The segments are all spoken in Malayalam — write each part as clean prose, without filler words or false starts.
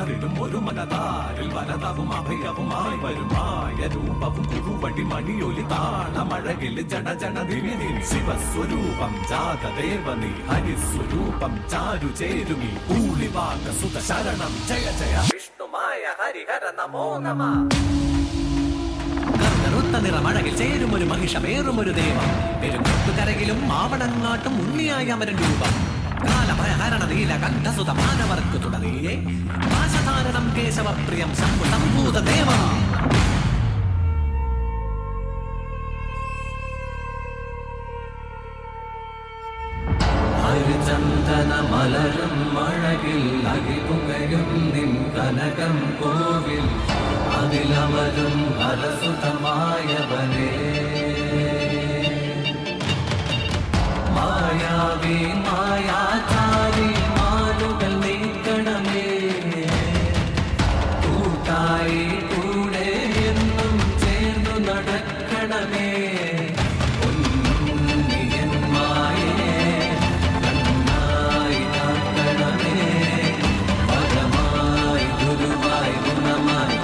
പതറിടും ഒരു മനതാരിൽ വനതവും അഭയവുമായി വരുമായ രൂപവും കുറുവടി മണിയൊലി താളമഴകിൽ ജട ജട ദിവിതി ശിവസ്വരൂപം ജാതദേവനി ഹരിസ്വരൂപം ചാരു ചേരുമി ഊളിവാക സുത ശരണം ജയ ജയ വിഷ്ണുമായ ഹരിഹര നമോ നമ. കറുത്ത നിറമഴകിൽ ചേരും ഒരു മഹിഷമേറും ഒരു ദേവം പെരുങ്കൊട്ടുകരയിലും മാവണങ്ങാട്ടും ഉണ്ണിയായ അമരൻ രൂപം കാലഭയഹരണ നീല കണ്ഠസുത മാനവർക്ക് തുടങ്ങിയേ പാശധാരണം കേശവപ്രിയം ശംഭു സംഭൂത ദേവ. ഹരിചന്ദന മലരും മഴകിൽ അകിപുകയും നിൻ കനകം കോവിൽ അതിലമരും ഹരസുതമായവനേ മായാവി മായാചാരി മാലുകൾ നീക്കണമേ കൂട്ടായി കൂടെ എന്നും ചേർന്നു നടക്കണമേ ഉന്നിയന്മായേ കണ്ണായി കാക്കണമേ പരമായി ഗുരുവായി ഗുണമായി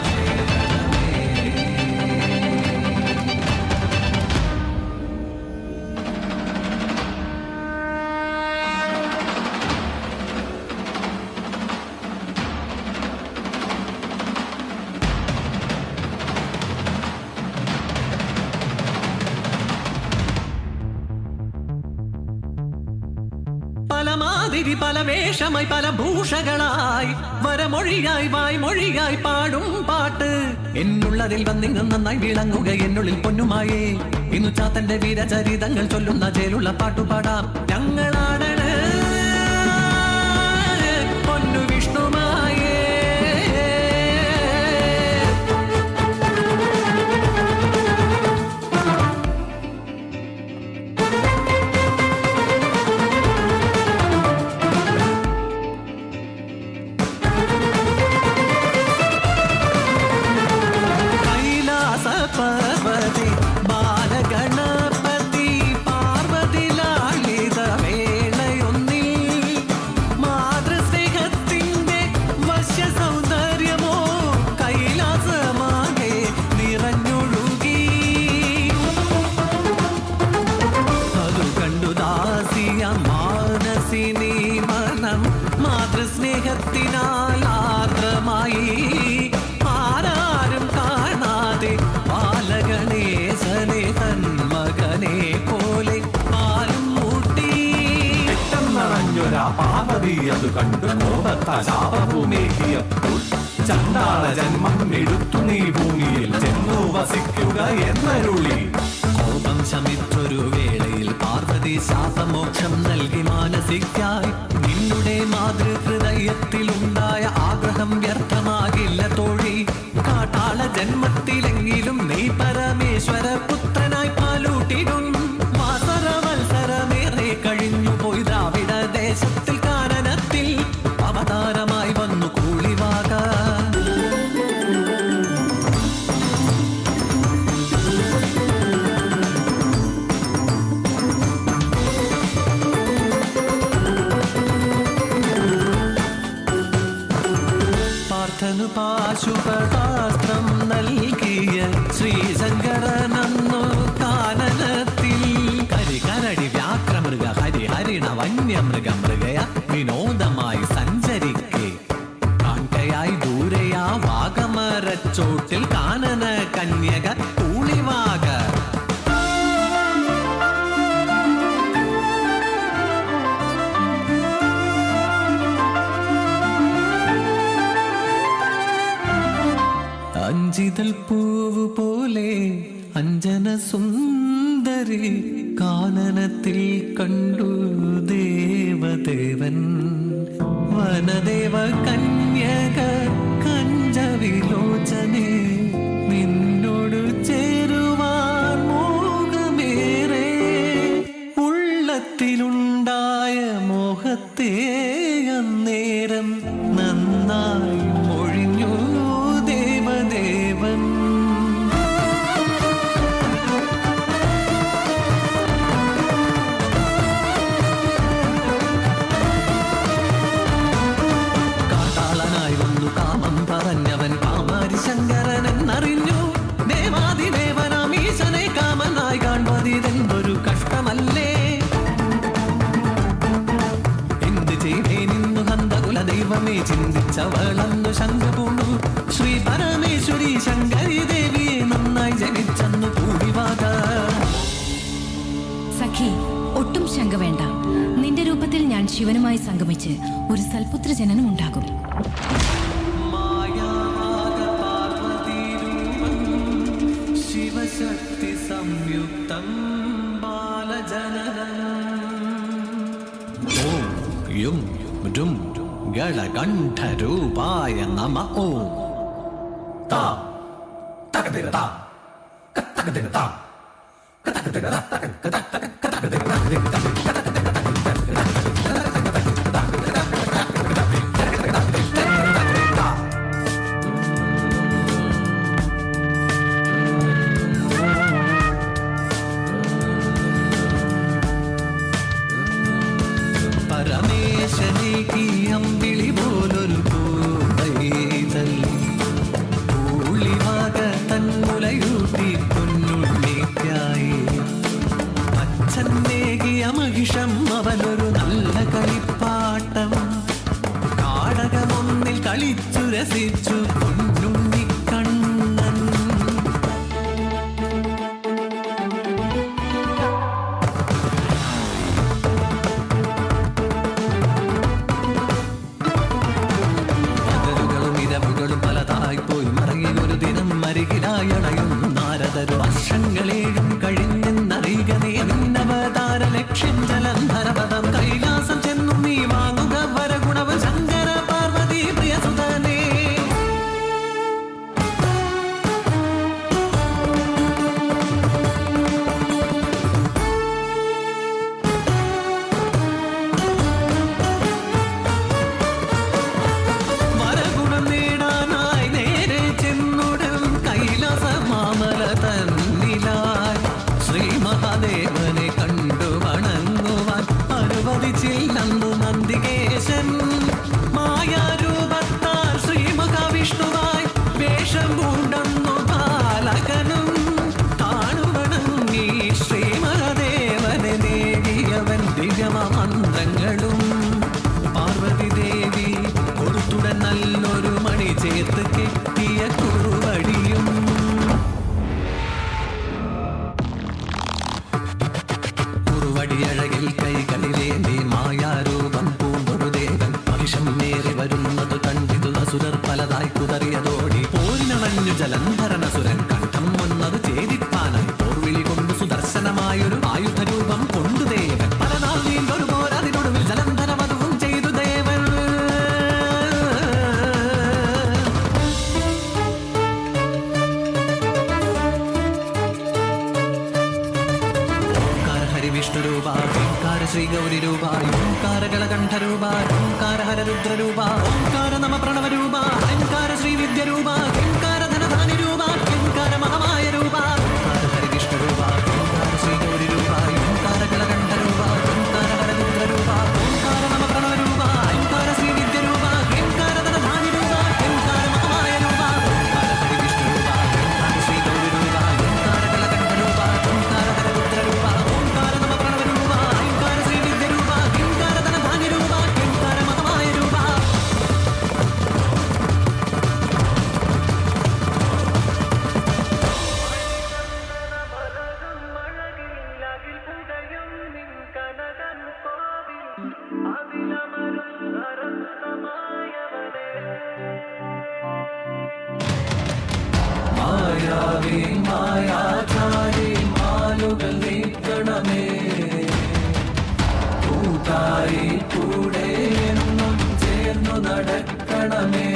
പലമാതിരി പല വേഷമായി പല ഭൂഷകളായി വരമൊഴിയായി വായ്മൊഴിയായി പാടും പാട്ട് എന്നുള്ളതിൽ വന്നിങ്ങും നന്നായി വിളങ്ങുക എന്നുള്ളിൽ പൊന്നുമായേ ഇന്നു ചാത്തന്റെ വീരചരിതങ്ങൾ ചൊല്ലുന്ന ചേലുള്ള പാട്ടുപാടാം ഞങ്ങളാടണ പൊന്നു വിഷ്ണുമായേ. പാർവതി ബാലഗണപതി പാർവതി ലാളിത വേളയൊന്നിൽ മാതൃസ്നേഹത്തിന്റെ വശ്യ സൗന്ദര്യമോ കൈലാസമാകെ നിറഞ്ഞൊഴുകി അതു കണ്ടു ദാസിയ മാനസിനി മനം മാതൃസ്നേഹത്തിനാൽ ആർദ്രമായി ആരാരും കാണാതെ ബാലഗണേശനെ തൻ മകനെ പോലെ പാലും മൂട്ടി രക്തം നിറഞ്ഞൊരാ പാർവതി അത് കണ്ടു കോപത്ത ശാപഭൂമേകിയപ്പോൾ ചണ്ടാള ജന്മം എടുത്തു നീ ഭൂമിയിൽ ചെന്നു വസിക്കുക എന്നരുളി. കോപം ശമിച്ചൊരു വേളയിൽ പാർവതി ശാപമോക്ഷം നൽകി മാനസിക്കായി നിന്നുടെ മാതൃഹൃദയത്തിലുണ്ടായ ആഗ്രഹം വ്യർത്ഥമാകില്ല തോഴി. കാട്ടാള ജന്മത്തിലെങ്കിലും നീ പരമേശ്വര പുത്രനായി പാലൂട്ടിടും വാസരവത്സരമേറെ കഴിഞ്ഞു പോയി ദ്രാവിഡ ദേശത്തിൽ കാനനത്തിൽ അവതാരമായി വന്നു കൂളിവാക. പാർത്ഥനു പാശുപതാസ്ത്രം നൽകിയ ശ്രീശങ്കരനന്നു കാനനത്തിൽ കരികരടി വ്യാക്രമൃഗ ഹരിഹരിണ വന്യമൃഗ മൃഗയ വിനോദമായി സഞ്ചരിക്കെ കാൺകയായി ദൂരെയാ വാഗമരച്ചോട്ടിൽ കാനന കന്യക കൂളിവാക. അഞ്ചിതൽ പൂവ് പോലെ അഞ്ജന സുന്ദരി കാനനത്തിൽ കണ്ടു ദേവദേവൻ വനദേവ കന്യക കഞ്ചവിലോചനെ നിന്നോടു ചേരുവാൻ മോഹമേറെ ഉള്ളത്തിലുണ്ടായ മോഹത്തെ അന്നേരം നന്നായി മൊഴിഞ്ഞു ദേവദേവൻ. കാട്ടാളനായി വന്നു കാമ ജനിച്ചവളന്നു ശങ്കപൂണ്ടു. ശ്രീ പരമേശ്വരി ശങ്കരി ദേവിയെ നന്നായി ജനിച്ചെന്നു പൂടിവാക. സഖി, ഒട്ടും ശങ്ക വേണ്ട. നിന്റെ രൂപത്തിൽ ഞാൻ ശിവനുമായി സംഗമിച്ച് ഒരു സൽപുത്ര ജനനം ഉണ്ടാകും. ശിവശക്തി സംയുക്തം ബാലജനനം. ഓം യും രും ഗളകണ്ഠരൂപായ നമ. ഓം താ തകതിര താ കതകതിര താ കതകതിര താ കതകതിര പരമേശനേക്ക് അമ്പിളി പോലൊരു പൂവൈതൽ പൂളിവാക തന്മുലയൂട്ടി പൊന്നുണ്ണിക്കായി. അച്ഛനേകിയ മഹിഷം അവനൊരു നല്ല കളിപ്പാട്ടം. കാടകമൊന്നിൽ കളിച്ചു രസിച്ചു പൊന്നുണ്ണിക്കണ്ണൻ. പലതായിപ്പോയി മറങ്ങി ഒരു ദിനം അരികിലായണയും നാരദരു. വർഷങ്ങളേഴും കഴിഞ്ഞെന്നറിയുക നീ നിന്നവതാര ലക്ഷ്യം ജലന്ധരപദം. കൈലാസം ചെന്നു നീ വാങ്ങുക വരഗുണവ് ശങ്കര പാർവതി പ്രിയസുതനേ. വരഗുണം നേടാനായി നേരെ ചെന്നുടൻ കൈലാസ മാമല തന്നിലായി. ശ്രീ മഹാദേവനെ കണ്ടു വണങ്ങുവാൻ അനുവദിച്ചില്ലെന്നു നന്ദികേശൻ. മായാരൂപത്താൽ ശ്രീ മഹാവിഷ്ണുവായി വേഷം പൂണ്ടെന്നു ബാലകനും. താണുവണങ്ങി ശ്രീ മഹാദേവനെ നേടിയവൻ ദിവ്യമന്ത്രങ്ങളും. പാർവതി ദേവി കൊടുത്തുടൻ നല്ലൊരു മണി ചേർത്ത് കെട്ടിയ കുറുവടിയും. കുറുവടിയഴകിൽ കൈകളിലേന്തി മായാരൂപം പൂണ്ടൊരു ദേവൻ. മഹിഷം നേറി വരുന്നത് കണ്ടിതു അസുരർ പലതായി കുതറിയതോടി. പോരിനണഞ്ഞു ജലന്ധരനസുരൻ കണ്ഠം വന്നത് ഛേദിപ്പാനായി. പോർവിളി കൊണ്ടു സുദർശനമായൊരു ആയുധരൂപം കൊണ്ടു ദേവൻ. പലനാൾ നീണ്ടൊരു പോരതിനൊടുവിൽ ജലന്ധരവധവും ചെയ്തു ദേവൻ. ഓംകാര ഹരി വിഷ്ണു രൂപ, ഓംകാര ശ്രീ ഗൗരി രൂപ, ഓംകാര ഗളകണ്ഠ രൂപ, ഓംകാര ഹര രുദ്ര രൂപ, ഓംകാര നമ പ്രണവ രൂപ, ഓംകാര ശ്രീ വിദ്യ രൂപ, ഓംകാര ധനധാനി രൂപ, ഓംകാര മഹാമായ രൂപ. ഓംകാര ഹരി വിഷ്ണു രൂപ, ഓംകാര ശ്രീ ഗൗരി രൂപ, ഓംകാര ഗളകണ്ഠ രൂപ, ഓംകാര ഹര രുദ്ര രൂപ, ഓംകാര നമ പ്രണവ രൂപ, ഓംകാര ശ്രീ വിദ്യ രൂപ, ഓംകാര ധനധാനി രൂപ, ഓംകാര മഹാമായ രൂപ. ഓംകാര ഹരി വിഷ്ണു രൂപ, ഓംകാര ശ്രീ ഗൗരി രൂപ, ഓംകാര ഗളകണ്ഠ രൂപ, ഓംകാര ഹര രുദ്ര രൂപ, ഓംകാര നമ പ്രണവ രൂപ, ഓംകാര ശ്രീ വിദ്യ രൂപ, ഓംകാര ധനധാനി രൂപ, ഓംകാര മഹാമായ രൂപ. മായാവി മായാചാരി മാലുകൾ നീക്കണമേ. കൂട്ടായി കൂടെ എന്നും ചേർന്നു നടക്കണമേ.